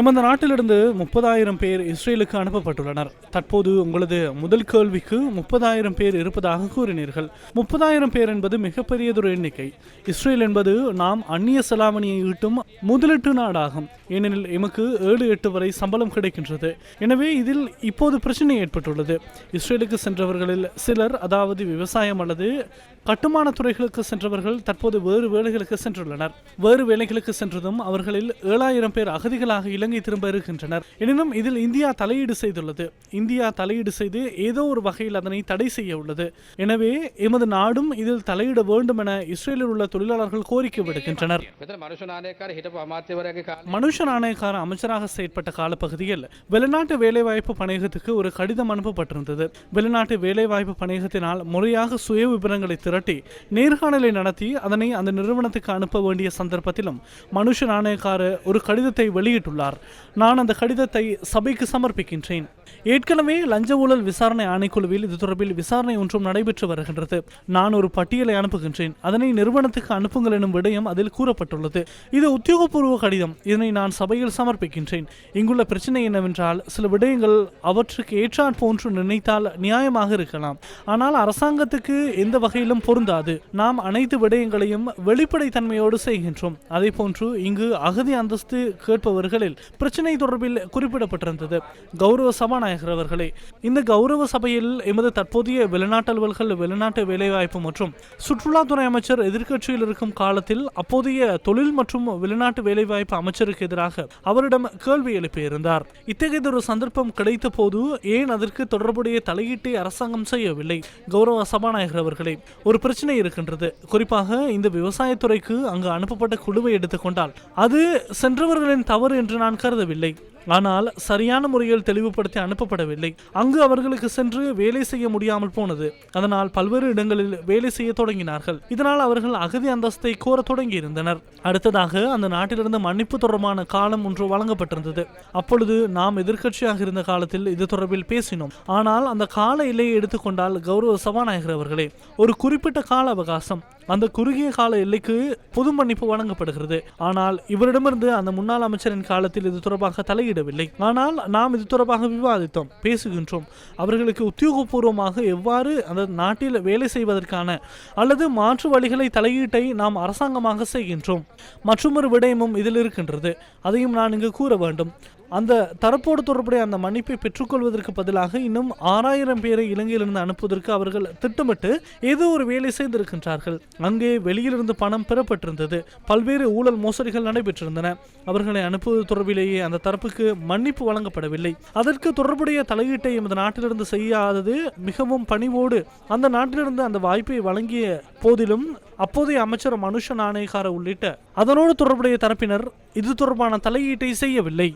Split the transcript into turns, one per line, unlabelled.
எமது நாட்டிலிருந்து 30,000 பேர் இஸ்ரேலுக்கு அனுப்பப்பட்டுள்ளனர். தற்போது உங்களது முதல் கேள்விக்கு 30,000 பேர் இருப்பதாக கூறினீர்கள். 30,000 பேர் என்பது மிகப்பெரியதொரு எண்ணிக்கை. இஸ்ரேல் என்பது நாம் அந்நிய செலாவணியை ஈட்டும் முதலீட்டு நாடாகும். ஏனெனில் எமக்கு 7-8 வரை சம்பளம் கிடைக்கின்றது. எனவே இதில் இப்போது பிரச்சனை ஏற்பட்டுள்ளது. இஸ்ரேலுக்கு சென்றவர்களில் சிலர், அதாவது விவசாயம் அல்லது கட்டுமான துறைகளுக்கு சென்றவர்கள் தற்போது வேறு வேலைகளுக்கு சென்றுள்ளனர். வேறு வேலைகளுக்கு சென்றதும் அவர்களில் 7,000 பேர் அகதிகளாக இலங்கை திரும்ப இருக்கின்றனர். எனினும் இதில் இந்தியா தலையீடு செய்துள்ளது. இந்தியா தலையீடு செய்து ஏதோ ஒரு வகையில் அதனை தடை செய்ய உள்ளது. எனவே எமது நாடும் இதில் தலையிட வேண்டும் என இஸ்ரேலில் உள்ள தொழிலாளர்கள் கோரிக்கை விடுக்கின்றனர். மனுஷ நாணயக்கார அமைச்சராக செயற்பட்ட காலப்பகுதியில் வெளிநாட்டு வேலைவாய்ப்பு பணியகத்துக்கு ஒரு கடிதம் அனுப்பப்பட்டிருந்தது. வெளிநாட்டு வேலைவாய்ப்பு பணியகத்தினால் முறையாக சுய விவரங்களை திரட்டி நேர்காணலை நடத்தி அதனை அந்த நிறுவனத்துக்கு அனுப்ப வேண்டிய சந்தர்ப்பத்திலும் மனுஷ நாணயக்கார ஒரு கடிதத்தை வெளியிட்டுள்ளார். நான் அந்த கடிதத்தை சபைக்கு சமர்ப்பிக்கின்றேன். ஏற்கனவே லஞ்ச ஊழல் விசாரணை ஆணைக்குழுவில் இது தொடர்பில் விசாரணை ஒன்றும் நடைபெற்று வருகின்றது. நான் ஒரு பட்டியலை அனுப்புகின்றேன். அதனை நிறுவனத்துக்கு அனுப்புங்கள் எனும் விடயம் அதில் கூறப்பட்டுள்ளது. இது உத்தியோகபூர்வ கடிதம். இதனை நான் சபையில் சமர்ப்பிக்கின்றேன். இங்குள்ள பிரச்சனை என்னவென்றால், சில விடயங்கள் அவற்றுக்கு ஏற்றாற் போன்று நினைத்தால் நியாயமாக இருக்கலாம். ஆனால் அரசாங்கத்துக்கு எந்த வகையிலும் பொருந்தாது. நாம் அனைத்து விடயங்களையும் வெளிப்படைத்தன்மையோடு செய்கின்றோம். அதே போன்று இங்கு அகதி அந்தஸ்து கேட்பவர்களில் பிரச்சனை தொடர்பில் குறிப்பிடப்பட்டிருந்தது. கௌரவ சபாநாயகர் அவர்களே, இந்த கௌரவ சபையில் எமது தற்போதைய வெளிநாட்டு அலுவல்கள், வெளிநாட்டு வேலைவாய்ப்பு மற்றும் சுற்றுலாத்துறை அமைச்சர் எதிர்க்கட்சியில் இருக்கும் காலத்தில் அப்போதைய தொழில் மற்றும் வெளிநாட்டு வேலைவாய்ப்பு அமைச்சருக்கு எதிராக அவரிடம் கேள்வி எழுப்பியிருந்தார். இத்தகையதொரு சந்தர்ப்பம் கிடைத்த போது ஏன் அதற்கு தொடர்புடைய தலையீட்டை அரசாங்கம் செய்யவில்லை? கௌரவ சபாநாயகர் அவர்களே, ஒரு பிரச்சனை இருக்கின்றது. குறிப்பாக இந்த விவசாயத்துறைக்கு அங்கு அனுப்பப்பட்ட குழுவை எடுத்துக்கொண்டால் அது சென்றவர்களின் தவறு என்று நான் கருதவில்லை. ஆனால் சரியான முறையில் தெளிவுபடுத்தி அனுப்பப்படவில்லை. அங்கு அவர்களுக்கு சென்று வேலை செய்ய முடியாமல் போனது. அதனால் பல்வேறு இடங்களில் வேலை செய்ய தொடங்கினார்கள். இதனால் அவர்கள் அகதி அந்தஸ்தை கோர தொடங்கி இருந்தனர். அடுத்ததாக அந்த நாட்டிலிருந்து மன்னிப்பு தொடர்பான காலம் ஒன்று வழங்கப்பட்டிருந்தது. அப்பொழுது நாம் எதிர்க்கட்சியாக இருந்த காலத்தில் இது தொடர்பில் பேசினோம். ஆனால் அந்த கால எல்லையை எடுத்துக்கொண்டால் கௌரவ சபாநாயகர் அவர்களே, ஒரு குறிப்பிட்ட கால அவகாசம், அந்த குறுகிய கால எல்லைக்கு பொது மன்னிப்பு வழங்கப்படுகிறது. ஆனால் இவரிடமிருந்து அந்த முன்னாள் அமைச்சரின் காலத்தில் இது தொடர்பாக தலையிடவில்லை. ஆனால் நாம் இது தொடர்பாக விவாதித்தோம், பேசுகின்றோம். அவர்களுக்கு உத்தியோகபூர்வமாக எவ்வாறு அந்த நாட்டில் வேலை செய்வதற்கான அல்லது மாற்று வழிகளை தலையீட்டை நாம் அரசாங்கமாக செய்கின்றோம். மற்றொரு விடயமும் இதில் இருக்கின்றது. அதையும் நான் இங்கு கூற வேண்டும். அந்த தரப்போடு தொடர்புடைய அந்த மன்னிப்பை பெற்றுக்கொள்வதற்கு பதிலாக இன்னும் 6,000 பேரை இலங்கையிலிருந்து அனுப்புவதற்கு அவர்கள் திட்டமிட்டு ஏதோ ஒரு வேலை செய்திருக்கின்றார்கள். அங்கே வெளியிலிருந்து பணம் பெறப்பட்டிருந்தது. பல்வேறு ஊழல் மோசடிகள் நடைபெற்றிருந்தன. அவர்களை அனுப்புவது தொடர்பிலேயே அந்த தரப்புக்கு மன்னிப்பு வழங்கப்படவில்லை. அதற்கு தொடர்புடைய தலையீட்டை எமது நாட்டிலிருந்து செய்யாதது மிகவும் பணிவோடு அந்த நாட்டிலிருந்து அந்த வாய்ப்பை வழங்கிய போதிலும் அப்போதைய அமைச்சர் மனுஷ நாணயக்கார உள்ளிட்ட அதனோடு தொடர்புடைய தரப்பினர் இது தொடர்பான தலையீட்டை செய்யவில்லை.